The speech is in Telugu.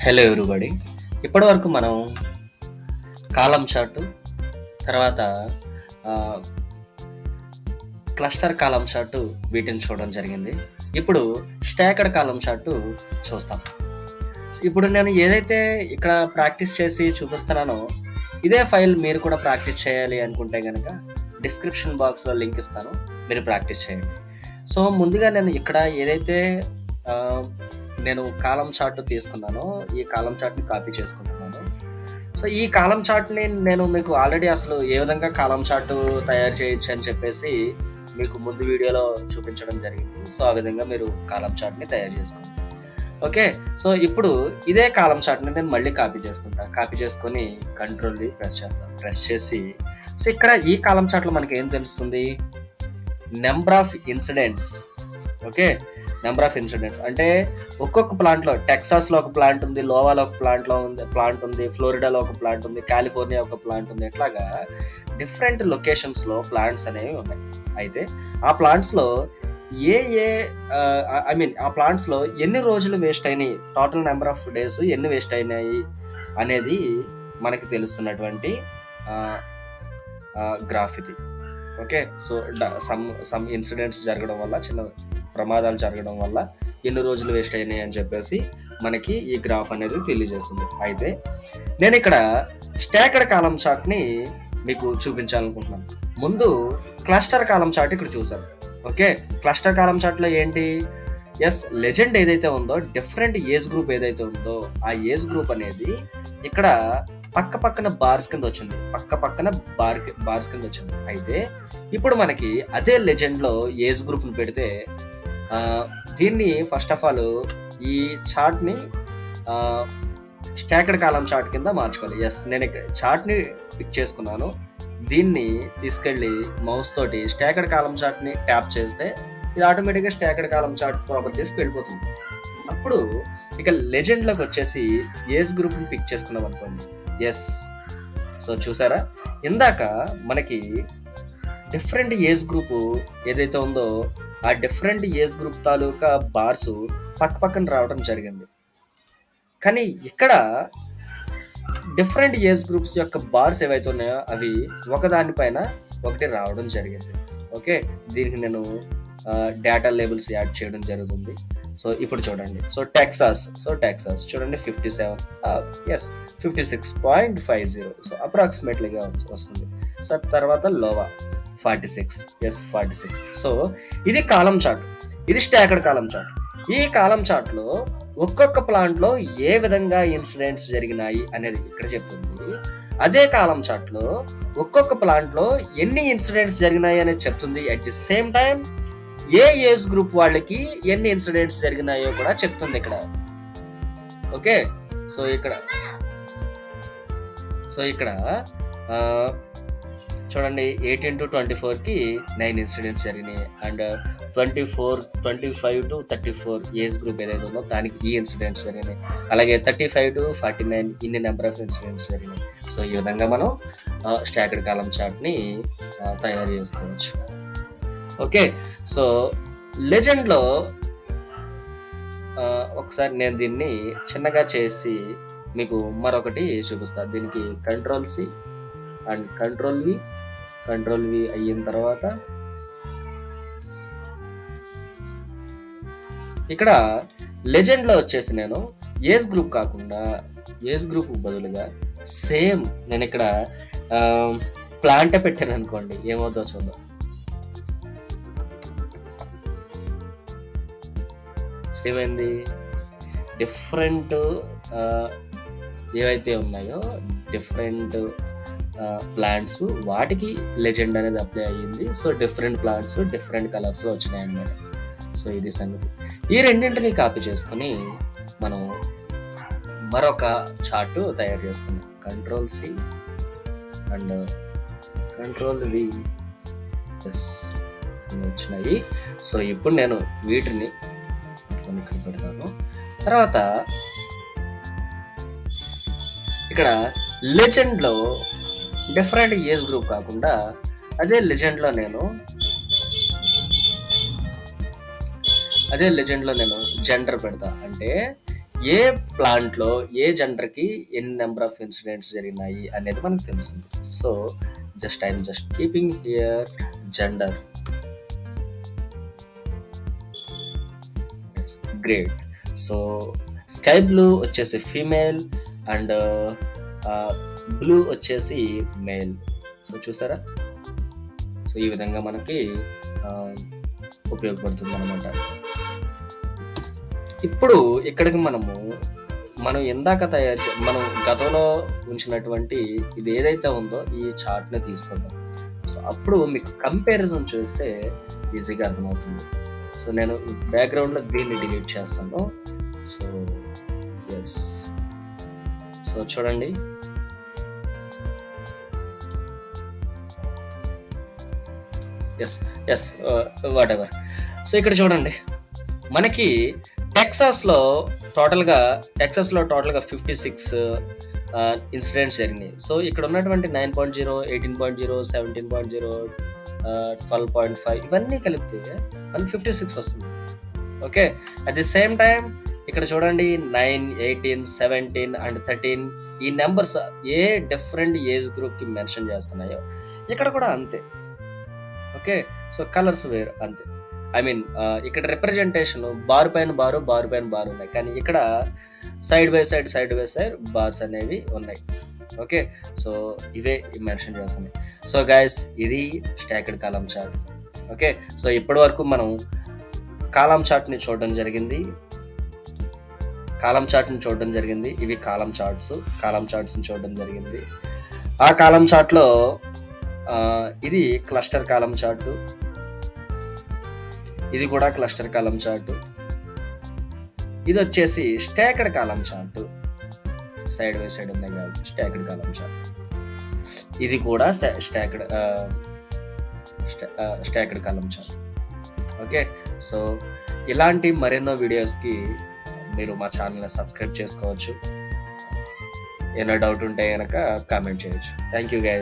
Hello everybody. ఇప్పటివరకు మనం కాలం చార్టు, తర్వాత క్లస్టర్ కాలం చార్టు వీటిని చూడడం జరిగింది. ఇప్పుడు స్టాకర్డ్ కాలం చార్టు చూస్తాం. ఇప్పుడు నేను ఏదైతే ఇక్కడ ప్రాక్టీస్ చేసి చూపిస్తున్నానో ఇదే ఫైల్ మీరు కూడా ప్రాక్టీస్ చేయాలి అనుకుంటే కనుక డిస్క్రిప్షన్ బాక్స్లో లింక్ ఇస్తాను, మీరు ప్రాక్టీస్ చేయండి. సో ముందుగా నేను ఇక్కడ ఏదైతే నేను కాలం చార్ట్ తీసుకున్నానో ఈ కాలం చార్ట్ని కాపీ చేసుకుంటున్నాను. సో ఈ కాలం చార్ట్ని నేను మీకు ఆల్రెడీ అసలు ఏ విధంగా కాలం చార్ట్ తయారు చేయొచ్చు అని చెప్పేసి మీకు ముందు వీడియోలో చూపించడం జరిగింది. సో ఆ విధంగా మీరు కాలం చార్ట్ని తయారు చేసుకోండి. ఓకే, సో ఇప్పుడు ఇదే కాలం చార్ట్ని నేను మళ్ళీ కాపీ చేసుకుంటాను. కాపీ చేసుకొని కంట్రోల్ వి ప్రెస్ చేస్తాను. ప్రెస్ చేసి సో ఇక్కడ ఈ కాలం చార్ట్లో మనకి ఏం తెలుస్తుంది, number of incidents. Okay, number of incidents అంటే ఒక్కొక్క ప్లాంట్లో టెక్సాస్లో ఒక ప్లాంట్ ఉంది, లోవాలో ఒక ప్లాంట్ ఉంది, ఫ్లోరిడాలో ఒక ప్లాంట్ ఉంది, కాలిఫోర్నియా ఒక ప్లాంట్ ఉంది. ఇట్లాగా డిఫరెంట్ లొకేషన్స్లో ప్లాంట్స్ అనేవి ఉన్నాయి. అయితే ఆ ప్లాంట్స్లో ఆ ప్లాంట్స్లో ఎన్ని రోజులు వేస్ట్ అయినాయి, టోటల్ నెంబర్ ఆఫ్ డేస్ ఎన్ని వేస్ట్ అయినాయి అనేది మనకి తెలుస్తున్నటువంటి గ్రాఫ్ ఇది. ఓకే, సో సమ్ ఇన్సిడెంట్స్ జరగడం వల్ల, చిన్న ప్రమాదాలు జరగడం వల్ల ఎన్ని రోజులు వేస్ట్ అయినాయి అని చెప్పేసి మనకి ఈ గ్రాఫ్ అనేది తెలియజేస్తుంది. అయితే నేను ఇక్కడ స్టాకర్డ్ కాలం చార్ట్ని మీకు చూపించాలనుకుంటున్నాను. ముందు క్లస్టర్ కాలం చార్ట్ ఇక్కడ చూసారు. ఓకే, క్లస్టర్ కాలం చార్ట్లో ఏంటి, లెజెండ్ ఏదైతే ఉందో, డిఫరెంట్ ఏజ్ గ్రూప్ ఏదైతే ఉందో ఆ ఏజ్ గ్రూప్ అనేది ఇక్కడ పక్క పక్కన బార్స్ కింద వచ్చింది. బార్స్ కింద వచ్చింది. అయితే ఇప్పుడు మనకి అదే లెజెండ్ లో ఏజ్ గ్రూప్ ని పెడితే దీన్ని ఫస్ట్ ఆఫ్ ఆల్ ఈ చార్ట్ ని స్టాకర్డ్ కాలం చార్ట్ కింద మార్చుకోవాలి. నేను చార్ట్ ని పిక్ చేసుకున్నాను. దీన్ని తీసుకెళ్లి మౌస్ తోటి స్టాకర్డ్ కాలం చార్ట్ ని ట్యాప్ చేస్తే ఇది ఆటోమేటిక్గా స్టాకర్డ్ కాలం చార్ట్ ప్రాపర్టీస్కి వెళ్ళిపోతుంది. అప్పుడు ఇక లెజెండ్ లోకి వచ్చేసి ఏజ్ గ్రూప్ ని పిక్ చేసుకున్నాం అనుకోండి. సో చూసారా, ఇందాక మనకి డిఫరెంట్ ఏజ్ గ్రూప్ ఏదైతే ఉందో ఆ డిఫరెంట్ ఏజ్ గ్రూప్ తాలూకా బార్స్ పక్క పక్కన రావడం జరిగింది. కానీ ఇక్కడ డిఫరెంట్ ఏజ్ గ్రూప్స్ యొక్క బార్స్ ఏవైతే ఉన్నాయో అవి ఒకదానిపైన ఒకటి రావడం జరిగింది. ఓకే, దీనికి నేను డేటా లేబుల్స్ యాడ్ చేయడం జరుగుతుంది. సో ఇప్పుడు చూడండి, టెక్సాస్ చూడండి 56.50. సో అప్రాక్సిమేట్లీగా వస్తుంది. సో తర్వాత లోవా 46. సో ఇది కాలం చార్ట్, ఇది స్టాకర్డ్ కాలం చార్ట్. ఈ కాలం చార్ట్ లో ఒక్కొక్క ప్లాంట్ లో ఏ విధంగా ఇన్సిడెంట్స్ జరిగినాయి అనేది ఇక్కడ చెప్తుంది. అదే కాలం చార్ట్ లో ఒక్కొక్క ప్లాంట్ లో ఎన్ని ఇన్సిడెంట్స్ జరిగినాయి అనేది చెప్తుంది. At the same time A age group వాళ్ళకి ఎన్ని ఇన్సిడెంట్స్ జరిగినాయో కూడా చెప్తుంది ఇక్కడ. ఓకే, సో ఇక్కడ చూడండి 18 to 24 కి 9 ఇన్సిడెంట్స్ జరిగినాయి. అండ్ 25 to 34 ఏజ్ గ్రూప్ ఏదైతే ఉందో దానికి ఈ ఇన్సిడెంట్స్ జరిగినాయి. అలాగే 35 to 49 ఇన్ని నెంబర్ ఆఫ్ ఇన్సిడెంట్స్ జరిగినాయి. సో ఈ విధంగా మనం స్టాకర్డ్ కాలం చార్ట్ని తయారు చేసుకోవచ్చు. ఓకే, సో లెజెండ్లో ఒకసారి నేను దీన్ని చిన్నగా చేసి మీకు మరొకటి చూపిస్తాను. దీనికి control C and control V అయిన తర్వాత ఇక్కడ లెజెండ్లో వచ్చేసి నేను ఏజ్ గ్రూప్ కాకుండా ఏజ్ గ్రూప్ బదులుగా సేమ్ నేను ఇక్కడ ప్లాంట్ పెట్టాను అనుకోండి, ఏమవుతుందో చూద్దాం. ఏమైంది, డిఫరెంట్ ఏవైతే ఉన్నాయో డిఫరెంట్ ప్లాంట్స్ వాటికి లెజెండ్ అనేది అప్లై అయ్యింది. సో డిఫరెంట్ ప్లాంట్స్ డిఫరెంట్ కలర్స్లో వచ్చినాయి అన్నమాట. సో ఇది సంగతి. ఈ రెండింటిని కాపీ చేసుకుని మనం మరొక చార్టు తయారు చేసుకున్నాం. Control C and control V వచ్చినాయి. సో ఇప్పుడు నేను వీటిని ఇక్కడ పెడతాను. తర్వాత ఇక్కడ లెజెండ్ లో డిఫరెంట్ ఏజ్ గ్రూప్ కాకుండా అదే లెజెండ్ లో నేను జెండర్ పెడతా. అంటే ఏ ప్లాంట్లో ఏ జెండర్కి ఎన్ని నెంబర్ ఆఫ్ ఇన్సిడెంట్స్ జరిగినాయి అనేది మనకు తెలుస్తుంది. So I'm just keeping here gender. Great. So sky blue వచ్చేసి ఫీమేల్ అండ్ బ్లూ వచ్చేసి మేల్. సో చూసారా, సో ఈ విధంగా మనకి ఉపయోగపడుతుంది అనమాట. ఇప్పుడు ఇక్కడికి మనం ఇందాక మనం గతంలో ఉంచినటువంటి ఇది ఏదైతే ఉందో ఈ చార్ట్ని తీసుకుందాం. సో అప్పుడు మీకు కంపారిజన్ చూస్తే ఈజీగా అర్థమవుతుంది. సో నేను బ్యాక్గ్రౌండ్లో దీన్ని డిలీట్ చేస్తాను. సో ఎస్, సో చూడండి, ఎస్ వాట్ ఎవర్. సో ఇక్కడ చూడండి, మనకి టెక్సాస్లో టోటల్గా 56 ఇన్సిడెంట్స్ జరిగినాయి. సో ఇక్కడ ఉన్నటువంటి 9.0, 18.0, 17.0, 12.5 ఇవన్నీ కలిపితే 156 వస్తుంది. Okay, at the same time ఇక్కడ చూడండి 9, 18, 17 అండ్ 13 ఈ నెంబర్స్ ఏ డిఫరెంట్ ఏజ్ గ్రూప్కి మెన్షన్ చేస్తున్నాయో ఇక్కడ కూడా అంతే. ఓకే, సో కలర్స్ వేరు అంతే. ఐ మీన్ ఇక్కడ రిప్రజెంటేషన్ బార్ పైన బారు ఉన్నాయి, కానీ ఇక్కడ సైడ్ బై సైడ్ బార్స్ అనేవి ఉన్నాయి. ఓకే, సో ఇవే మెన్షన్ చేస్తున్నాయి. సో గైస్, ఇది స్టాక్డ్ కాలం చార్ట్. ఓకే, సో ఇప్పటి వరకు మనం కాలం చార్ట్ని చూడడం జరిగింది. ఇవి కాలం చార్ట్స్ని చూడడం జరిగింది. ఆ కాలం చార్ట్లో ఇది క్లస్టర్ కాలం చార్టు, ఇది కూడా క్లస్టర్ కాలం చార్టు, ఇది వచ్చేసి stacked column chart. Side by side ఉన్నాయి కాబట్టి స్టాక్డ్ కాలం చార్ట్. ఇది కూడా స్టాక్డ్ కాలం చార్ట్. ఓకే, సో ఇలాంటి మరెన్నో వీడియోస్కి మీరు మా ఛానల్ని సబ్స్క్రైబ్ చేసుకోవచ్చు. ఏమైనా డౌట్ ఉంటే కనుక కామెంట్ చేయొచ్చు. Thank you guys.